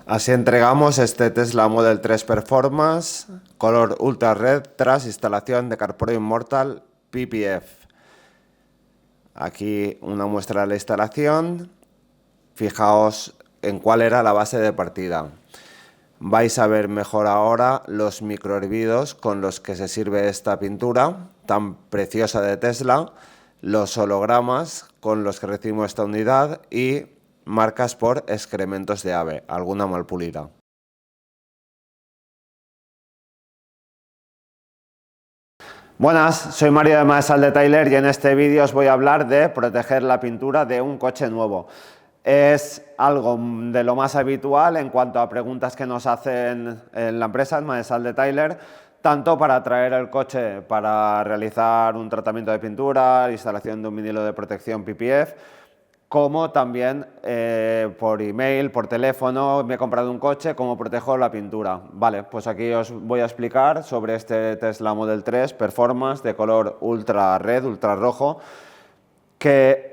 Así entregamos este Tesla Model 3 Performance, color Ultra Red, tras instalación de CarPro Immortal PPF. Aquí una muestra de la instalación. Fijaos en cuál era la base de partida. Vais a ver mejor ahora los microhervidos con los que se sirve esta pintura tan preciosa de Tesla, los hologramas con los que recibimos esta unidad y marcas por excrementos de ave, alguna mal pulida. Buenas, soy Mario de Maesal de Tyler y en este vídeo os voy a hablar de proteger la pintura de un coche nuevo. Es algo de lo más habitual en cuanto a preguntas que nos hacen en la empresa, en Maesal de Tyler, tanto para traer el coche para realizar un tratamiento de pintura, instalación de un vinilo de protección PPF, como también por email, por teléfono, me he comprado un coche, ¿cómo protejo la pintura? Vale, pues aquí os voy a explicar sobre este Tesla Model 3 Performance de color ultra red, ultra rojo, que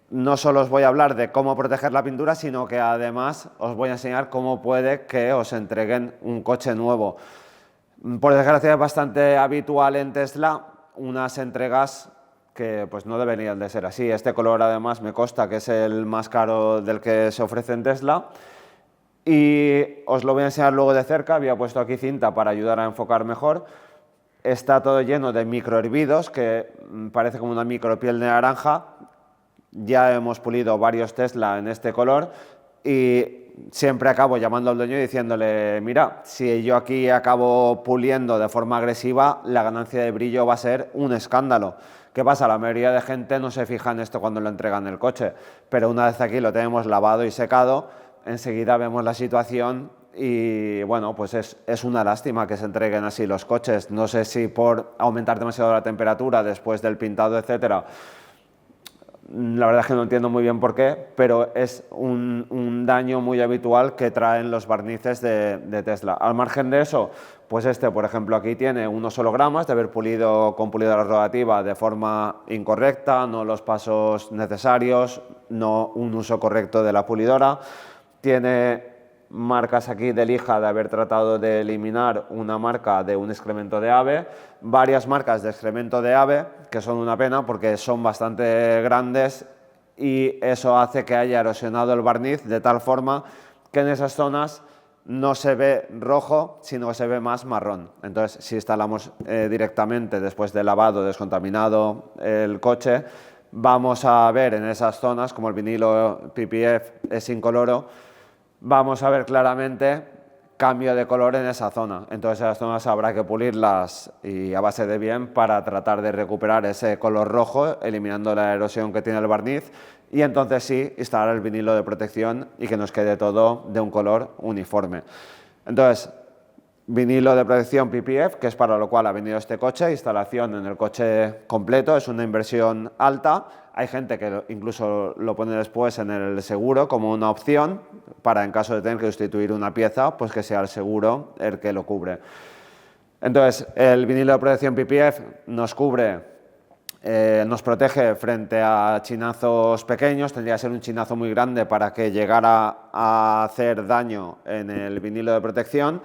no solo os voy a hablar de cómo proteger la pintura, sino que además os voy a enseñar cómo puede que os entreguen un coche nuevo. Por desgracia es bastante habitual en Tesla unas entregas que pues no deberían de ser así. Este color además me consta que es el más caro del que se ofrece en Tesla y os lo voy a enseñar luego de cerca. Había puesto aquí cinta para ayudar a enfocar mejor. Está todo lleno de microhervidos que parece como una micropiel de naranja. Ya hemos pulido varios Tesla en este color y siempre acabo llamando al dueño y diciéndole, mira, si yo aquí acabo puliendo de forma agresiva, la ganancia de brillo va a ser un escándalo. ¿Qué pasa? La mayoría de gente no se fija en esto cuando lo entregan el coche, pero una vez aquí lo tenemos lavado y secado, enseguida vemos la situación y bueno, pues es una lástima que se entreguen así los coches. No sé si por aumentar demasiado la temperatura después del pintado, etcétera. La verdad es que no entiendo muy bien por qué, pero es un daño muy habitual que traen los barnices de Tesla. Al margen de eso, pues por ejemplo, aquí tiene unos hologramas de haber pulido con pulidora rotativa de forma incorrecta, no los pasos necesarios, no un uso correcto de la pulidora. Tiene marcas aquí de lija de haber tratado de eliminar una marca de un excremento de ave, varias marcas de excremento de ave, que son una pena porque son bastante grandes y eso hace que haya erosionado el barniz de tal forma que en esas zonas no se ve rojo, sino que se ve más marrón. Entonces, si instalamos directamente después de lavado, descontaminado el coche, vamos a ver en esas zonas, como el vinilo PPF es incoloro, vamos a ver claramente cambio de color en esa zona. Entonces esas zonas habrá que pulirlas y a base de bien para tratar de recuperar ese color rojo, eliminando la erosión que tiene el barniz y entonces sí instalar el vinilo de protección y que nos quede todo de un color uniforme. Entonces, vinilo de protección PPF, que es para lo cual ha venido este coche, instalación en el coche completo, es una inversión alta. Hay gente que incluso lo pone después en el seguro como una opción para en caso de tener que sustituir una pieza, pues que sea el seguro el que lo cubre. Entonces, el vinilo de protección PPF nos cubre, nos protege frente a chinazos pequeños. Tendría que ser un chinazo muy grande para que llegara a hacer daño en el vinilo de protección.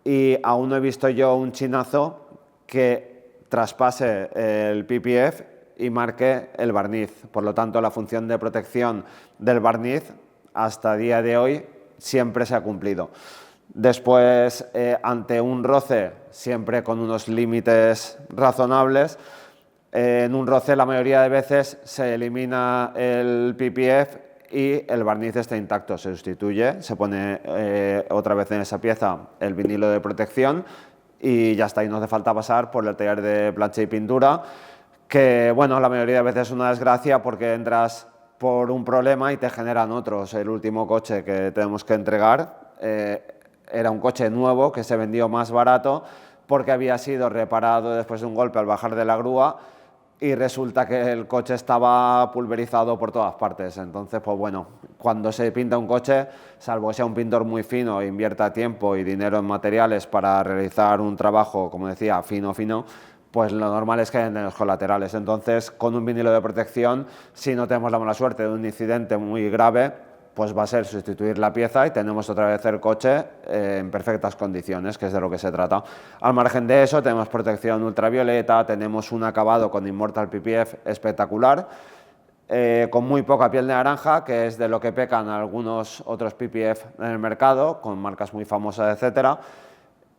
Y aún no he visto yo un chinazo que traspase el PPF y marque el barniz. Por lo tanto, la función de protección del barniz hasta el día de hoy siempre se ha cumplido. Después, ante un roce, siempre con unos límites razonables, en un roce la mayoría de veces se elimina el PPF y el barniz está intacto, se sustituye, se pone otra vez en esa pieza el vinilo de protección y ya está, y no hace falta pasar por el taller de plancha y pintura, que bueno, la mayoría de veces es una desgracia porque entras por un problema y te generan otros. El último coche que tenemos que entregar era un coche nuevo que se vendió más barato porque había sido reparado después de un golpe al bajar de la grúa y resulta que el coche estaba pulverizado por todas partes. Entonces, pues bueno, cuando se pinta un coche, salvo que sea un pintor muy fino e invierta tiempo y dinero en materiales para realizar un trabajo, como decía, fino, pues lo normal es que haya daños colaterales. Entonces, con un vinilo de protección, si no tenemos la mala suerte de un incidente muy grave, pues va a ser sustituir la pieza y tenemos otra vez el coche en perfectas condiciones, que es de lo que se trata. Al margen de eso, tenemos protección ultravioleta, tenemos un acabado con Immortal PPF espectacular, con muy poca piel de naranja, que es de lo que pecan algunos otros PPF en el mercado, con marcas muy famosas, etcétera.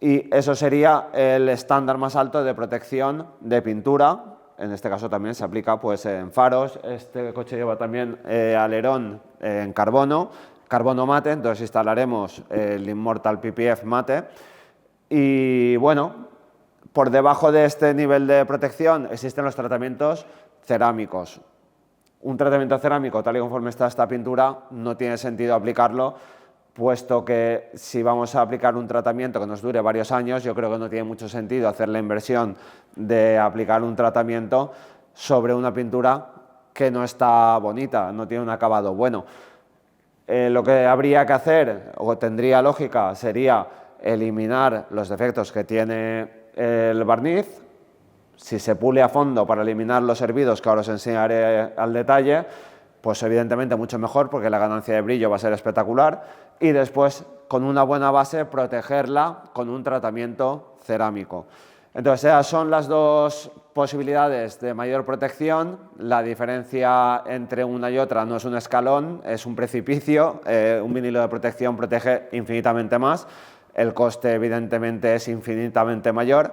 Y eso sería el estándar más alto de protección de pintura. En este caso también se aplica pues, en faros. Este coche lleva también alerón en carbono mate, entonces instalaremos el Immortal PPF mate. Y bueno, por debajo de este nivel de protección existen los tratamientos cerámicos. Un tratamiento cerámico, tal y conforme está esta pintura, no tiene sentido aplicarlo, puesto que si vamos a aplicar un tratamiento que nos dure varios años, yo creo que no tiene mucho sentido hacer la inversión de aplicar un tratamiento sobre una pintura que no está bonita, no tiene un acabado bueno. Lo que habría que hacer, o tendría lógica, sería eliminar los defectos que tiene el barniz. Si se pule a fondo para eliminar los hervidos, que ahora os enseñaré al detalle, pues evidentemente mucho mejor, porque la ganancia de brillo va a ser espectacular. Y después, con una buena base, protegerla con un tratamiento cerámico. Entonces, esas son las dos posibilidades de mayor protección. La diferencia entre una y otra no es un escalón, es un precipicio. Un vinilo de protección protege infinitamente más. El coste, evidentemente, es infinitamente mayor.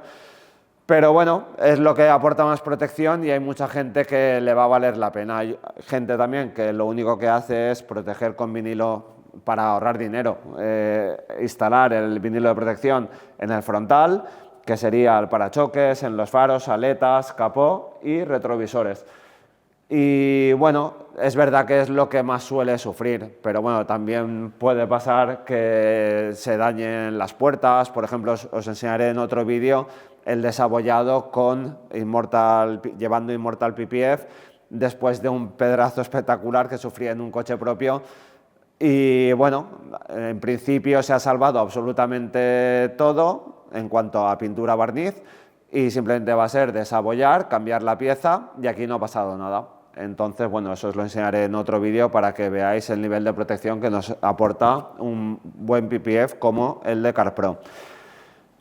Pero bueno, es lo que aporta más protección y hay mucha gente que le va a valer la pena. Hay gente también que lo único que hace es proteger con vinilo para ahorrar dinero. Instalar el vinilo de protección en el frontal, que sería el parachoques, en los faros, aletas, capó y retrovisores. Y bueno, es verdad que es lo que más suele sufrir, pero bueno, también puede pasar que se dañen las puertas. Por ejemplo, os enseñaré en otro vídeo el desabollado con llevando Immortal PPF después de un pedrazo espectacular que sufrí en un coche propio. Y bueno, en principio se ha salvado absolutamente todo en cuanto a pintura barniz y simplemente va a ser desabollar, cambiar la pieza y aquí no ha pasado nada. Entonces, bueno, eso os lo enseñaré en otro vídeo para que veáis el nivel de protección que nos aporta un buen PPF como el de CarPro.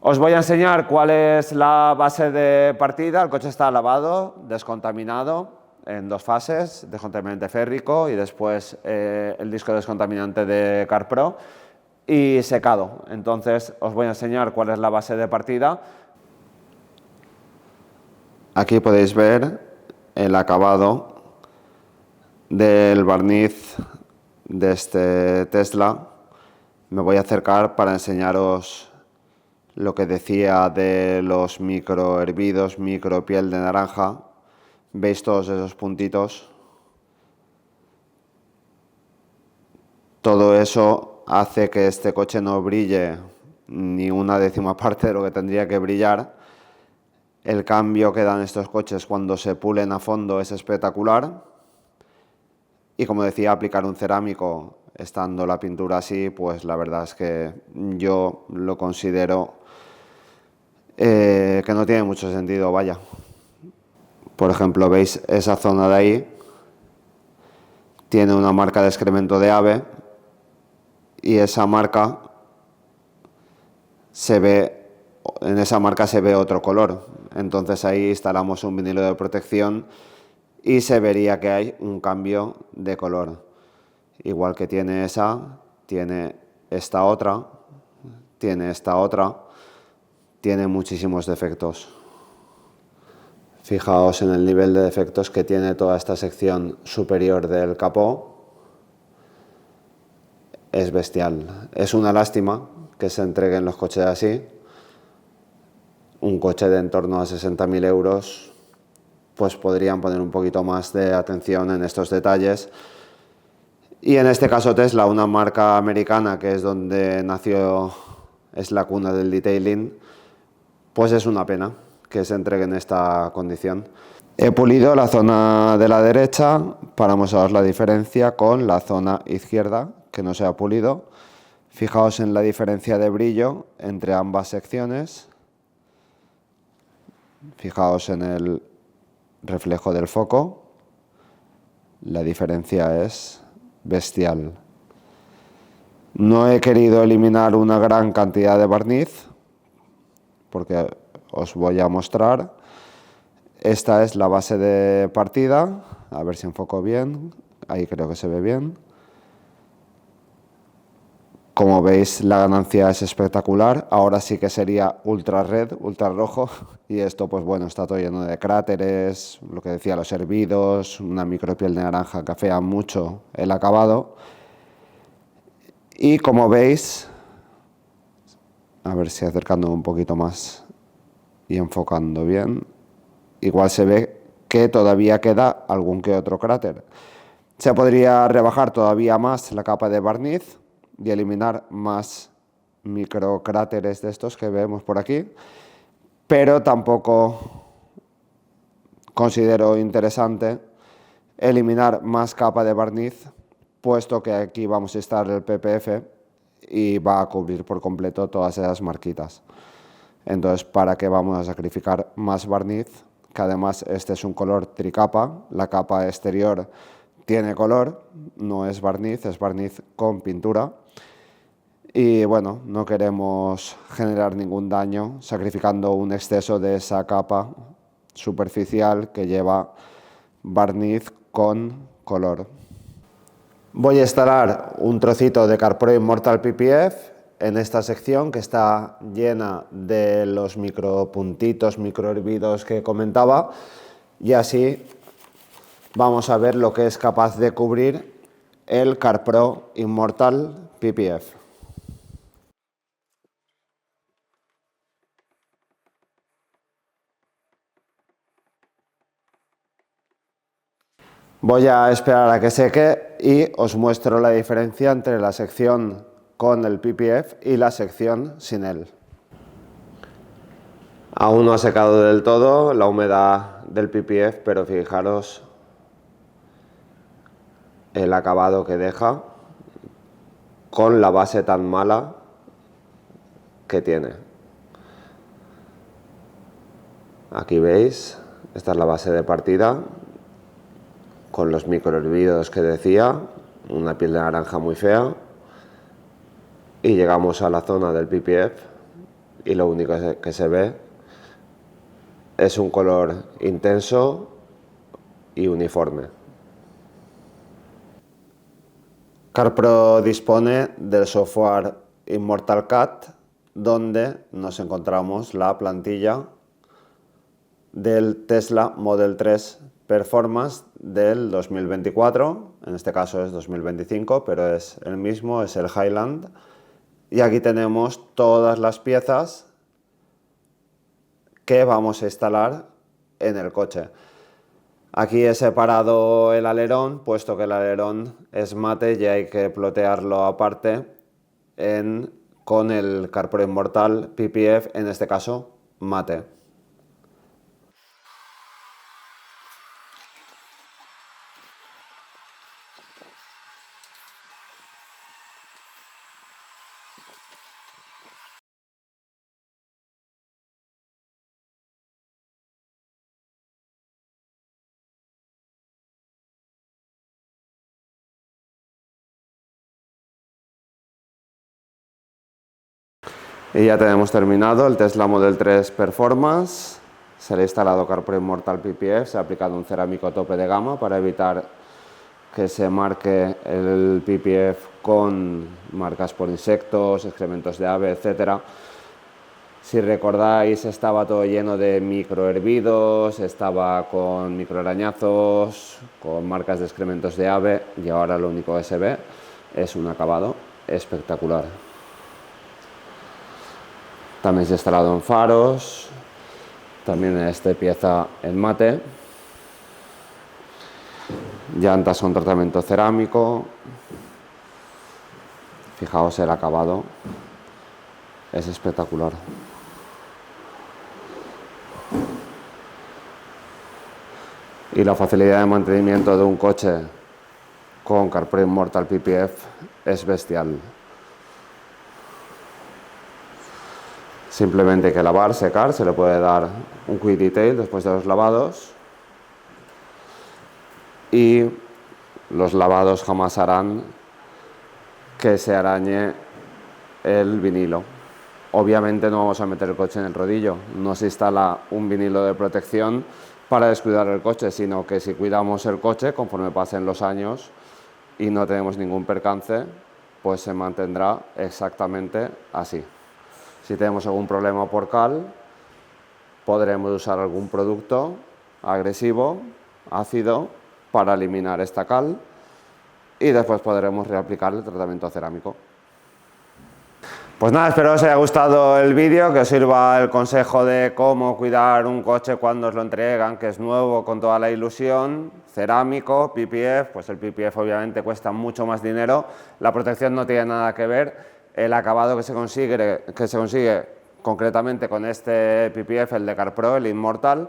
Os voy a enseñar cuál es la base de partida. El coche está lavado, descontaminado en dos fases, descontaminante férrico y después el disco descontaminante de CarPro y secado. Entonces os voy a enseñar cuál es la base de partida. Aquí podéis ver el acabado del barniz de este Tesla. Me voy a acercar para enseñaros lo que decía de los micro hervidos, micro piel de naranja. ¿Veis todos esos puntitos? Todo eso hace que este coche no brille ni una décima parte de lo que tendría que brillar. El cambio que dan estos coches cuando se pulen a fondo es espectacular. Y como decía, aplicar un cerámico estando la pintura así, pues la verdad es que yo lo considero que no tiene mucho sentido, vaya. Por ejemplo, veis esa zona de ahí, tiene una marca de excremento de ave y esa marca en esa marca se ve otro color. Entonces ahí instalamos un vinilo de protección y se vería que hay un cambio de color. Igual que tiene esa, tiene esta otra, tiene esta otra, tiene muchísimos defectos. Fijaos en el nivel de defectos que tiene toda esta sección superior del capó. Es bestial. Es una lástima que se entreguen los coches así. Un coche de en torno a 60.000 euros, pues podrían poner un poquito más de atención en estos detalles. Y en este caso Tesla, una marca americana que es donde nació, es la cuna del detailing, pues es una pena que se entregue en esta condición. He pulido la zona de la derecha para mostraros la diferencia con la zona izquierda, que no se ha pulido. Fijaos en la diferencia de brillo entre ambas secciones. Fijaos en el reflejo del foco. La diferencia es bestial. No he querido eliminar una gran cantidad de barniz porque os voy a mostrar. Esta es la base de partida, a ver si enfoco bien, ahí creo que se ve bien. Como veis, la ganancia es espectacular. Ahora sí que sería ultra red, ultra rojo. Y esto, pues bueno, está todo lleno de cráteres, lo que decía, los hervidos, una micropiel de naranja que afea mucho el acabado. Y como veis, a ver si acercando un poquito más y enfocando bien, igual se ve que todavía queda algún que otro cráter. Se podría rebajar todavía más la capa de barniz y eliminar más microcráteres de estos que vemos por aquí, pero tampoco considero interesante eliminar más capa de barniz, puesto que aquí vamos a instalar el PPF y va a cubrir por completo todas esas marquitas. Entonces, ¿para qué vamos a sacrificar más barniz? Que además este es un color tricapa, la capa exterior tiene color, no es barniz con pintura. Y bueno, no queremos generar ningún daño sacrificando un exceso de esa capa superficial que lleva barniz con color. Voy a instalar un trocito de CarPro Immortal PPF en esta sección que está llena de los micropuntitos, microhervidos que comentaba, y así vamos a ver lo que es capaz de cubrir el CarPro Immortal PPF. Voy a esperar a que seque y os muestro la diferencia entre la sección con el PPF y la sección sin él. Aún no ha secado del todo la humedad del PPF, pero fijaros el acabado que deja con la base tan mala que tiene. Aquí veis, esta es la base de partida con los microhervidos que decía, una piel de naranja muy fea, y llegamos a la zona del PPF y lo único que se ve es un color intenso y uniforme. CarPro dispone del software Immortal Cut, donde nos encontramos la plantilla del Tesla Model 3 Performance del 2024, en este caso es 2025, pero es el mismo, es el Highland. Y aquí tenemos todas las piezas que vamos a instalar en el coche. Aquí he separado el alerón, puesto que el alerón es mate y hay que plotearlo aparte con el CarPro Immortal PPF, en este caso mate. Y ya tenemos terminado el Tesla Model 3 Performance. Se le ha instalado CarPro Immortal PPF, se ha aplicado un cerámico tope de gama para evitar que se marque el PPF con marcas por insectos, excrementos de ave, etc. Si recordáis, estaba todo lleno de microhervidos, estaba con microarañazos, con marcas de excrementos de ave, y ahora lo único que se ve es un acabado espectacular. También se ha instalado en faros, también en esta pieza en mate, llantas con tratamiento cerámico. Fijaos el acabado, es espectacular. Y la facilidad de mantenimiento de un coche con CarPro Immortal PPF es bestial. Simplemente hay que lavar, secar, se le puede dar un quick detail después de los lavados. Y los lavados jamás harán que se arañe el vinilo. Obviamente no vamos a meter el coche en el rodillo, no se instala un vinilo de protección para descuidar el coche, sino que si cuidamos el coche, conforme pasen los años y no tenemos ningún percance, pues se mantendrá exactamente así. Si tenemos algún problema por cal, podremos usar algún producto agresivo, ácido, para eliminar esta cal y después podremos reaplicar el tratamiento cerámico. Pues nada, espero que os haya gustado el vídeo, que os sirva el consejo de cómo cuidar un coche cuando os lo entregan, que es nuevo con toda la ilusión, cerámico, PPF, pues el PPF obviamente cuesta mucho más dinero, la protección no tiene nada que ver, el acabado que se consigue concretamente con este PPF, el de CarPro, el Immortal,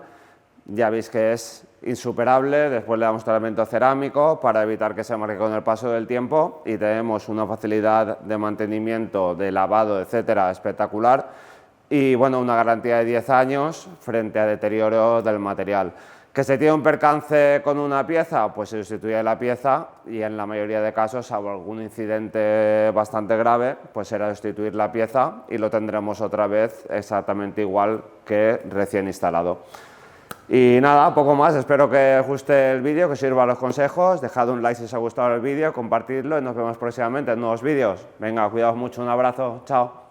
ya veis que es insuperable. Después le damos tratamiento cerámico para evitar que se marque con el paso del tiempo y tenemos una facilidad de mantenimiento, de lavado, etcétera, espectacular y bueno, una garantía de 10 años frente a deterioro del material. ¿Que se tiene un percance con una pieza? Pues se sustituye la pieza y en la mayoría de casos, salvo algún incidente bastante grave, pues será sustituir la pieza y lo tendremos otra vez exactamente igual que recién instalado. Y nada, poco más, espero que os guste el vídeo, que os sirva los consejos, dejad un like si os ha gustado el vídeo, compartidlo y nos vemos próximamente en nuevos vídeos. Venga, cuidaos mucho, un abrazo, chao.